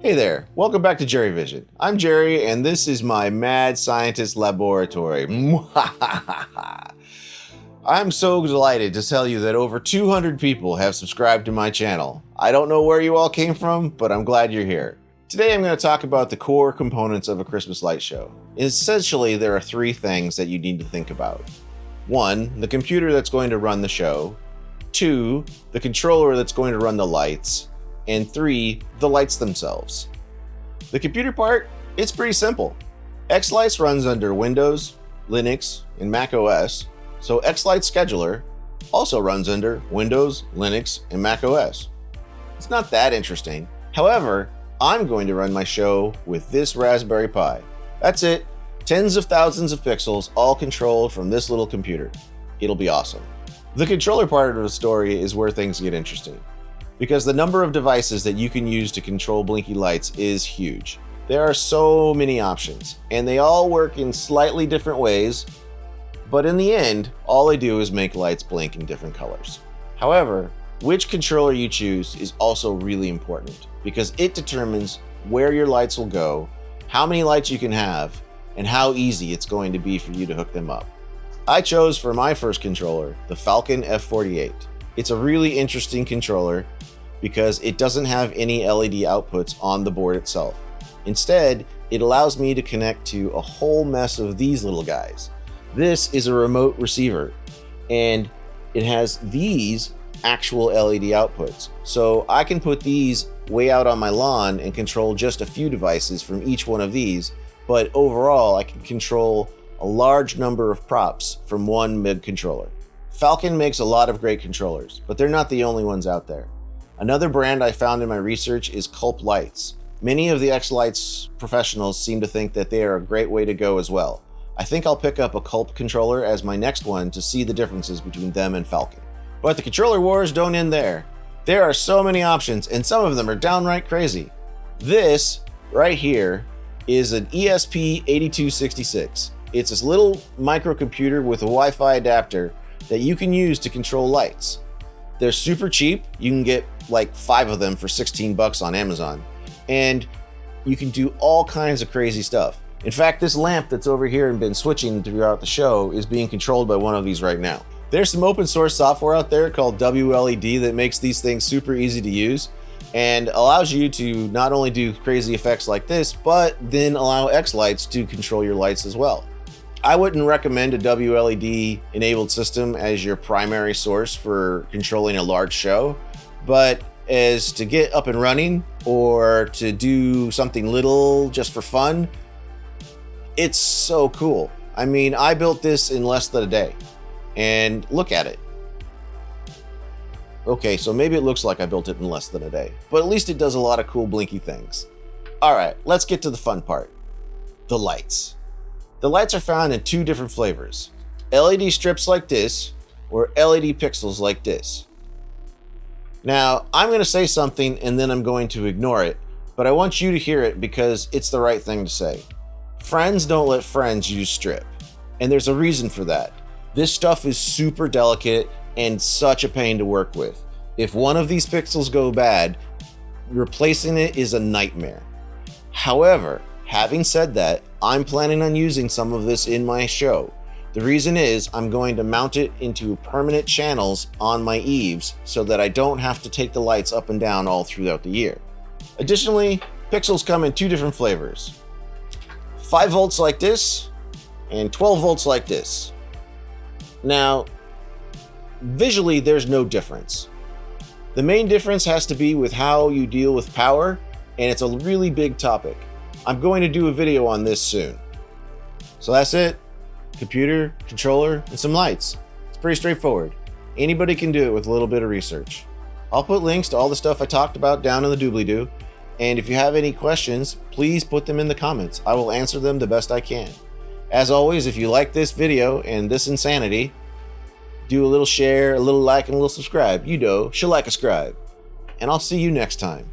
Hey there, welcome back to Jerry Vision. I'm Jerry, and this is my mad scientist laboratory. I'm so delighted to tell you that over 200 people have subscribed to my channel. I don't know where you all came from, but I'm glad you're here. Today I'm going to talk about the core components of a Christmas light show. Essentially, there are three things that you need to think about. 1, the computer that's going to run the show. 2, the controller that's going to run the lights. And 3, the lights themselves. The computer part, it's pretty simple. Xlights runs under Windows, Linux, and Mac OS, so xlights Scheduler also runs under Windows, Linux, and Mac OS. It's not that interesting. However, I'm going to run my show with this Raspberry Pi. That's it. Tens of thousands of pixels, all controlled from this little computer. It'll be awesome. The controller part of the story is where things get interesting, because the number of devices that you can use to control blinky lights is huge. There are so many options, and they all work in slightly different ways, but in the end, all they do is make lights blink in different colors. However, which controller you choose is also really important, because it determines where your lights will go, how many lights you can have, and how easy it's going to be for you to hook them up. I chose for my first controller the Falcon F48. It's a really interesting controller because it doesn't have any LED outputs on the board itself. Instead, it allows me to connect to a whole mess of these little guys. This is a remote receiver, and it has these actual LED outputs. So I can put these way out on my lawn and control just a few devices from each one of these, but overall I can control a large number of props from one MIG controller. Falcon makes a lot of great controllers, but they're not the only ones out there. Another brand I found in my research is xlights. Many of the xlights professionals seem to think that they are a great way to go as well. I think I'll pick up a Culp controller as my next one to see the differences between them and Falcon. But the controller wars don't end there. There are so many options, and some of them are downright crazy. This right here is an ESP8266. It's this little microcomputer with a Wi-Fi adapter that you can use to control lights. They're super cheap. You can get like 5 of them for $16 on Amazon. And you can do all kinds of crazy stuff. In fact, this lamp that's over here and been switching throughout the show is being controlled by one of these right now. There's some open source software out there called WLED that makes these things super easy to use and allows you to not only do crazy effects like this, but then allow xlights to control your lights as well. I wouldn't recommend a WLED enabled system as your primary source for controlling a large show, but as to get up and running or to do something little just for fun, it's so cool. I mean, I built this in less than a day, and look at it. Okay, so maybe it looks like I built it in less than a day, but at least it does a lot of cool blinky things. All right, let's get to the fun part, the lights. The lights are found in 2 different flavors, LED strips like this or LED pixels like this. Now, I'm going to say something and then I'm going to ignore it, but I want you to hear it because it's the right thing to say. Friends don't let friends use strip, and there's a reason for that. This stuff is super delicate and such a pain to work with. If one of these pixels go bad, replacing it is a nightmare. However, having said that, I'm planning on using some of this in my show. The reason is I'm going to mount it into permanent channels on my eaves so that I don't have to take the lights up and down all throughout the year. Additionally, pixels come in 2 different flavors. 5 volts like this and 12 volts like this. Now, visually there's no difference. The main difference has to be with how you deal with power, and it's a really big topic. I'm going to do a video on this soon. So that's it. Computer, controller, and some lights. It's pretty straightforward. Anybody can do it with a little bit of research. I'll put links to all the stuff I talked about down in the doobly-doo, and if you have any questions, please put them in the comments. I will answer them the best I can. As always, if you like this video and this insanity, do a little share, a little like, and a little subscribe. You know, she'll like a scribe. And I'll see you next time.